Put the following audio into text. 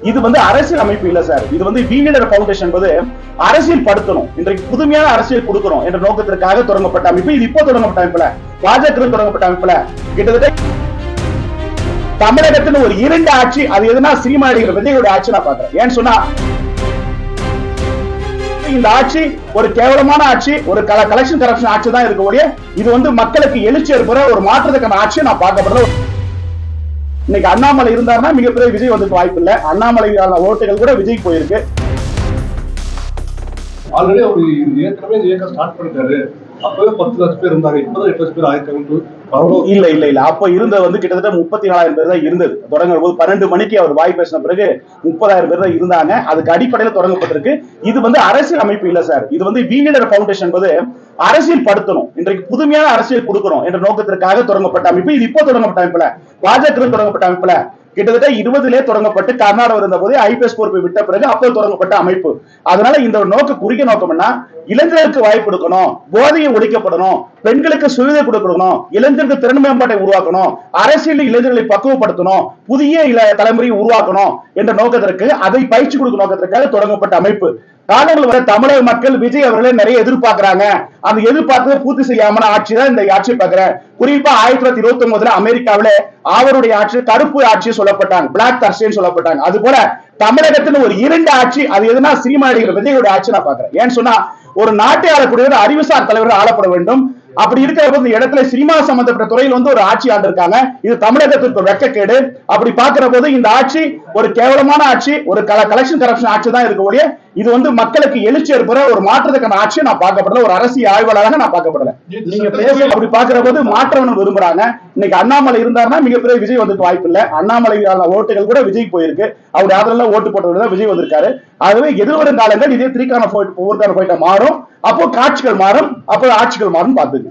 இது அரசியல் அமைப்பு இல்ல சார். இது வீலர் பவுண்டேஷன் என்பது அரசியல் படுத்தணும், இன்றைக்கு புதுமையான அரசியல் கொடுக்கணும் என்ற நோக்கத்திற்காக தொடங்கப்பட்ட அமைப்பு. இது இப்போ தொடங்கப்பட்ட அமைப்புல, பாஜக தொடங்கப்பட்ட அமைப்புல கிட்டத்தட்ட தமிழகத்தில் ஒரு 2 ஆட்சி, அது எதுனா சினிமா நடிகர் விஜயோட ஆட்சி நான் பாக்குறேன். ஏன்னு சொன்னா இந்த ஆட்சி ஒரு கேவலமான ஆட்சி, ஒரு கலெக்ஷன் கரப்ஷன் ஆட்சி தான் இருக்கக்கூடிய. இது மக்களுக்கு எழுச்சி ஏற்படுற ஒரு மாற்றத்துக்கான ஆட்சியை நான் பார்க்கப்படுறேன். இன்னைக்கு அண்ணாமலை இருந்தாருன்னா மிகப்பெரிய விஜய் வந்துட்டு வாய்ப்பு இல்லை. அண்ணாமலை ஓட்டுகள் கூட விஜய் போயிருக்கு. ஆல்ரெடி அவர் ஏற்கனவே இயக்கம் ஸ்டார்ட் பண்ணிட்டாரு. அப்பவே 10 லட்சம் பேர் இருந்தாங்க, இப்பதான் 8 லட்சம் பேர் ஆயிருக்காங்க. இல்ல அப்ப இருந்தது கிட்டத்தட்ட 34,000 பேர் தான் இருந்தது. தொடங்கும் போது 12 மணிக்கு அவர் வாய் பேசின பிறகு 30,000 பேர் தான் இருந்தாங்க. அதுக்கு அடிப்படையில் தொடங்கப்பட்டிருக்கு. இது அரசியல் அமைப்பு இல்ல சார். இது வீலர் பவுண்டேஷன் என்பது அரசியல் படுத்தணும், இன்றைக்கு புதுமையான அரசியல் கொடுக்கணும் என்ற நோக்கத்திற்காக தொடங்கப்பட்ட அமைப்பு. இது இப்போ தொடங்கப்பட்ட அமைப்புல, பாஜக தொடங்கப்பட்ட அமைப்புல கிட்டத்தட்ட 20 தொடங்கப்பட்டு கர்நாடகம் இருந்த போது ஐபிஎஸ் பொறுப்பை விட்ட பிறகு அப்போ தொடங்கப்பட்ட அமைப்பு. அதனால இந்த குறுகிய நோக்கம் என்ன, இளைஞர்களுக்கு வாய்ப்பு கொடுக்கணும், போதையை ஒழிக்கப்படணும், பெண்களுக்கு சுவிதை கொடுக்கணும், இளைஞருக்கு திறன் மேம்பாட்டை உருவாக்கணும், அரசியல் இளைஞர்களை பக்குவப்படுத்தணும், புதிய தலைமுறையை உருவாக்கணும் என்ற நோக்கத்திற்கு, அதை பயிற்சி கொடுக்கும் நோக்கத்திற்காக தொடங்கப்பட்ட அமைப்பு. காலங்கள் வர தமிழக மக்கள் விஜய் அவர்களை நிறைய எதிர்பார்க்கிறாங்க. அந்த எதிர்பார்த்ததை பூர்த்தி செய்யாம ஆட்சி தான் இந்த ஆட்சியை பார்க்கிறேன். குறிப்பா 1929 அமெரிக்காவில அவருடைய ஆட்சி கருப்பு ஆட்சி சொல்லப்பட்டாங்க, பிளாக் தர்ஸ்டேன்னு சொல்லப்பட்டாங்க. அது போல தமிழகத்தில் ஒரு 2 ஆட்சி, அது எதுனா சினிமா நடிகர் விஜயோட ஆட்சி நான் பார்க்கிறேன். ஏன்னு சொன்னா ஒரு நாட்டை ஆளக்கூடிய ஒரு அறிவுசார் தலைவர்கள் ஆளப்பட வேண்டும். அப்படி இருக்கிற போது இந்த இடத்துல சினிமா சம்பந்தப்பட்ட துறையில் ஒரு ஆட்சி ஆண்டு இருக்காங்க. இது தமிழகத்திற்கு வெட்கக்கேடு. அப்படி பார்க்கிற போது இந்த ஆட்சி ஒரு கேவலமான ஆட்சி, ஒரு கலெக்ஷன் கரப்ஷன் ஆட்சி தான் இருக்கக்கூடிய. இது மக்களுக்கு எழுச்சி ஏற்படுற ஒரு மாற்றத்துக்கான ஆட்சியை நான் பார்க்கப்படல, ஒரு அரசியல் ஆய்வாளராக நான் பார்க்கப்படல. நீங்க பேச அப்படி பார்க்கிற போது மாற்றம் விரும்புறாங்க. இன்னைக்கு அண்ணாமலை இருந்தாருன்னா மிகப்பெரிய விஜய் வந்துட்டு வாய்ப்பு இல்லை. அண்ணாமலை ஓட்டுகள் கூட விஜய் போயிருக்கு. அவருடைய ஆதரவுல ஓட்டு போட்டவர்கள் விஜய் வந்திருக்காரு. ஆகவே எதிர்வரும் காலங்கள் இதே 3 போயிட்ட மாறும். அப்போ காட்சிகள் மாறும், அப்போ ஆட்சிகள் மாறும் பார்த்துக்கு.